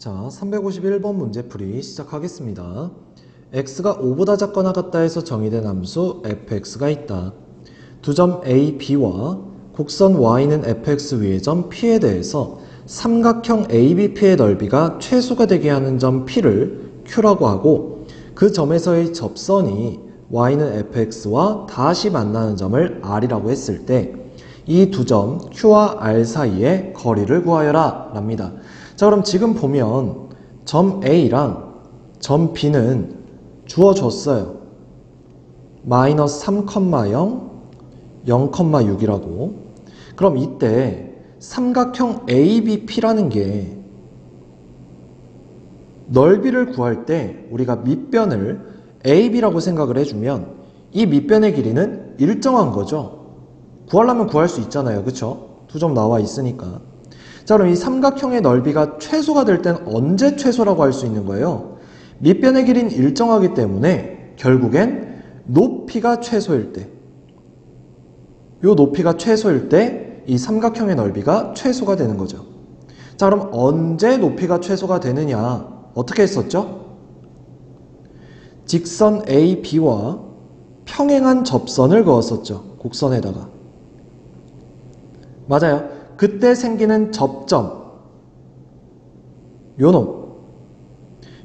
자, 351번 문제풀이 시작하겠습니다. x가 5보다 작거나 같다 해서 정의된 함수 fx가 있다. 두 점 a, b와 곡선 y는 fx 위의 점 p에 대해서 삼각형 ABP의 넓이가 최소가 되게 하는 점 p를 q라고 하고 그 점에서의 접선이 y는 fx와 다시 만나는 점을 r이라고 했을 때 이 두 점 q와 r 사이의 거리를 구하여라 랍니다. 자, 그럼 지금 보면 점 A랑 점 B는 주어졌어요. 마이너스 3,0, 0,6이라고. 그럼 이때 삼각형 ABP라는 게 넓이를 구할 때 우리가 밑변을 AB라고 생각을 해주면 이 밑변의 길이는 일정한 거죠. 구하려면 구할 수 있잖아요. 그쵸? 두 점 나와 있으니까. 자, 그럼 이 삼각형의 넓이가 최소가 될 땐 언제 최소라고 할 수 있는 거예요? 밑변의 길이는 일정하기 때문에 결국엔 높이가 최소일 때, 요 높이가 최소일 때 이 삼각형의 넓이가 최소가 되는 거죠. 자, 그럼 언제 높이가 최소가 되느냐? 어떻게 했었죠? 직선 A, B와 평행한 접선을 그었었죠. 곡선에다가. 맞아요. 그때 생기는 접점,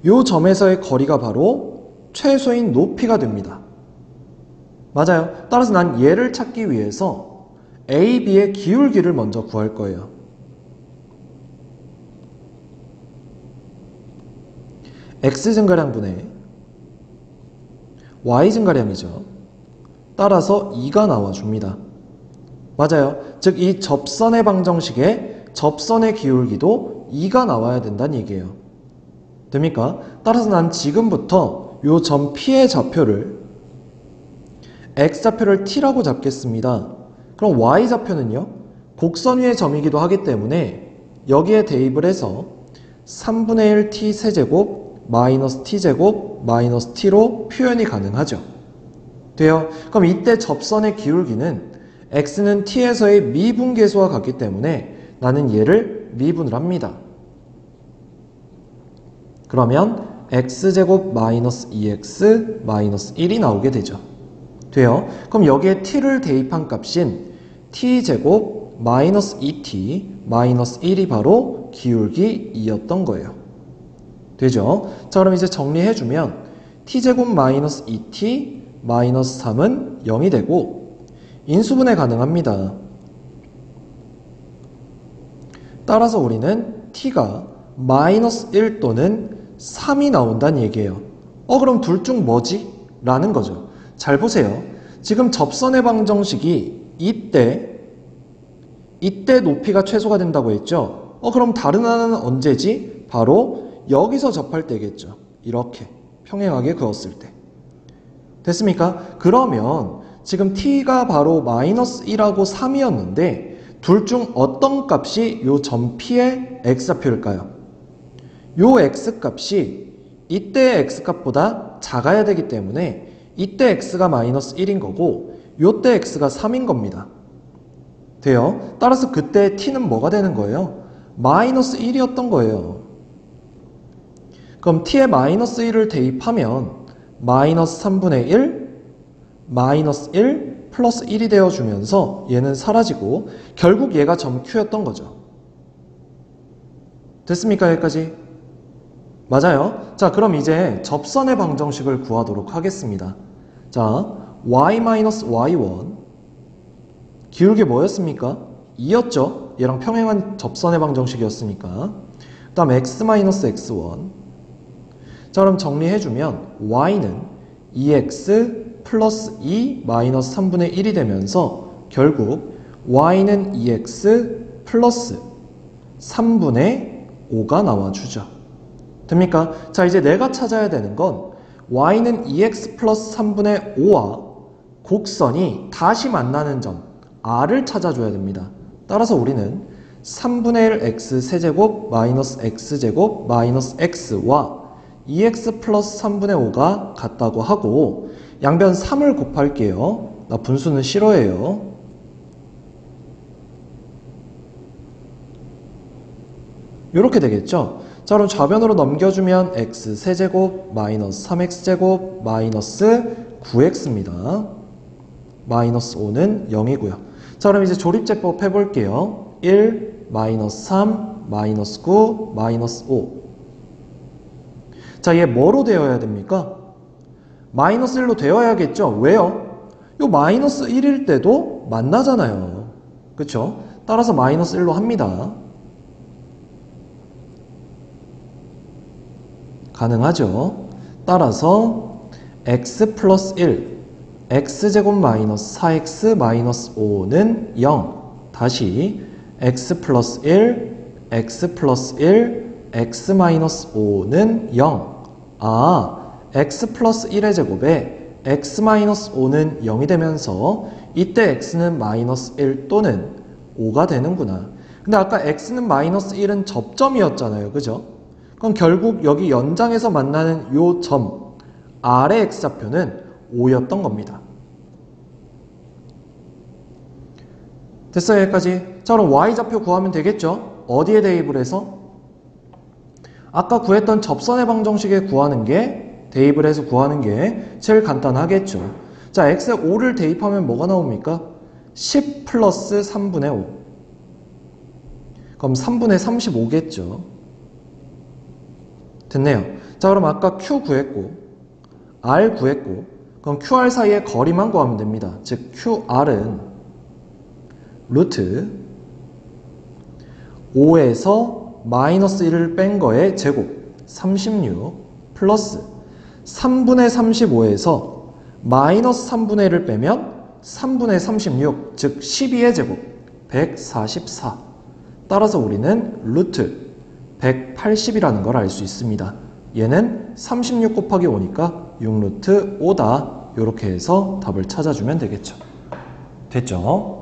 요 점에서의 거리가 바로 최소인 높이가 됩니다. 맞아요. 따라서 난 얘를 찾기 위해서 A, B의 기울기를 먼저 구할 거예요. X 증가량분의 Y 증가량이죠. 따라서 2가 나와줍니다. 맞아요. 즉 이 접선의 방정식에 접선의 기울기도 2가 나와야 된다는 얘기예요. 됩니까? 따라서 난 지금부터 요 점 P의 좌표를 X좌표를 T라고 잡겠습니다. 그럼 Y좌표는요? 곡선 위의 점이기도 하기 때문에 여기에 대입을 해서 3분의 1 T 세제곱 마이너스 T제곱 마이너스 T로 표현이 가능하죠. 돼요? 그럼 이때 접선의 기울기는 x는 t에서의 미분계수와 같기 때문에 나는 얘를 미분을 합니다. 그러면 x제곱 마이너스 2x 마이너스 1이 나오게 되죠. 돼요? 그럼 여기에 t를 대입한 값인 t제곱 마이너스 2t 마이너스 1이 바로 기울기 2였던 거예요. 되죠? 자, 그럼 이제 정리해주면 t제곱 마이너스 2t 마이너스 3은 0이 되고 인수분해 가능합니다. 따라서 우리는 t가 마이너스 1 또는 3이 나온다는 얘기예요. 그럼 둘 중 뭐지? 라는 거죠. 잘 보세요. 지금 접선의 방정식이 이때 높이가 최소가 된다고 했죠. 그럼 다른 하나는 언제지? 바로 여기서 접할 때겠죠. 이렇게 평행하게 그었을 때. 됐습니까? 그러면 지금 t가 바로 마이너스 1하고 3이었는데 둘 중 어떤 값이 요 점 P의 x좌표일까요? 요 x값이 이때의 x값보다 작아야 되기 때문에 이때 x가 마이너스 1인 거고 요때 x가 3인 겁니다. 돼요? 따라서 그때 t는 뭐가 되는 거예요? 마이너스 1이었던 거예요. 그럼 t에 마이너스 1을 대입하면 마이너스 3분의 1 마이너스 1 플러스 1이 되어주면서 얘는 사라지고 결국 얘가 점 Q였던 거죠. 됐습니까? 여기까지? 맞아요. 자, 그럼 이제 접선의 방정식을 구하도록 하겠습니다. 자, y-y1 기울기 뭐였습니까? 2였죠? 얘랑 평행한 접선의 방정식이었으니까. 그 다음 x-x1 자, 그럼 정리해주면 y는 2x 플러스 2 마이너스 3분의 1이 되면서 결국 y는 2x 플러스 3분의 5가 나와주죠. 됩니까? 자, 이제 내가 찾아야 되는 건 y는 2x 플러스 3분의 5와 곡선이 다시 만나는 점 r을 찾아줘야 됩니다. 따라서 우리는 3분의 1 x 세제곱 마이너스 x제곱 마이너스 x와 2x 플러스 3분의 5가 같다고 하고 양변 3을 곱할게요. 나 분수는 싫어해요. 이렇게 되겠죠. 자, 그럼 좌변으로 넘겨주면 x 세제곱 마이너스 3x제곱 마이너스 9x입니다. 마이너스 5는 0이고요. 자, 그럼 이제 조립제법 해볼게요. 1, 마이너스 3, 마이너스 9, 마이너스 5. 자, 얘 뭐로 되어야 됩니까? 마이너스 1로 되어야겠죠? 왜요? 요 마이너스 1일 때도 만나잖아요. 그쵸? 따라서 마이너스 1로 합니다. 가능하죠? 따라서 x 플러스 1, x제곱 마이너스 4x 마이너스 5는 0. 다시 x 플러스 1, x 플러스 1, x 마이너스 5는 0. 아, x 플러스 1의 제곱에 x 마이너스 5는 0이 되면서 이때 x는 마이너스 1 또는 5가 되는구나. 근데 아까 x는 마이너스 1은 접점이었잖아요. 그죠? 그럼 결국 여기 연장에서 만나는 요 점 아래 x좌표는 5였던 겁니다. 됐어요, 여기까지. 자, 그럼 y좌표 구하면 되겠죠? 어디에 대입을 해서? 아까 구했던 접선의 방정식에 구하는 게, 대입을 해서 구하는 게 제일 간단하겠죠. 자, x에 5를 대입하면 뭐가 나옵니까? 10 플러스 3분의 5. 그럼 3분의 35겠죠. 됐네요. 자, 그럼 아까 q 구했고, r 구했고, 그럼 qr 사이의 거리만 구하면 됩니다. 즉, qr은 루트 5에서 마이너스 1을 뺀 거의 제곱 36 플러스 3분의 35에서 마이너스 3분의 1을 빼면 3분의 36, 즉 12의 제곱 144. 따라서 우리는 루트 180이라는 걸 알 수 있습니다. 얘는 36 곱하기 5니까 6루트 5다. 이렇게 해서 답을 찾아주면 되겠죠. 됐죠?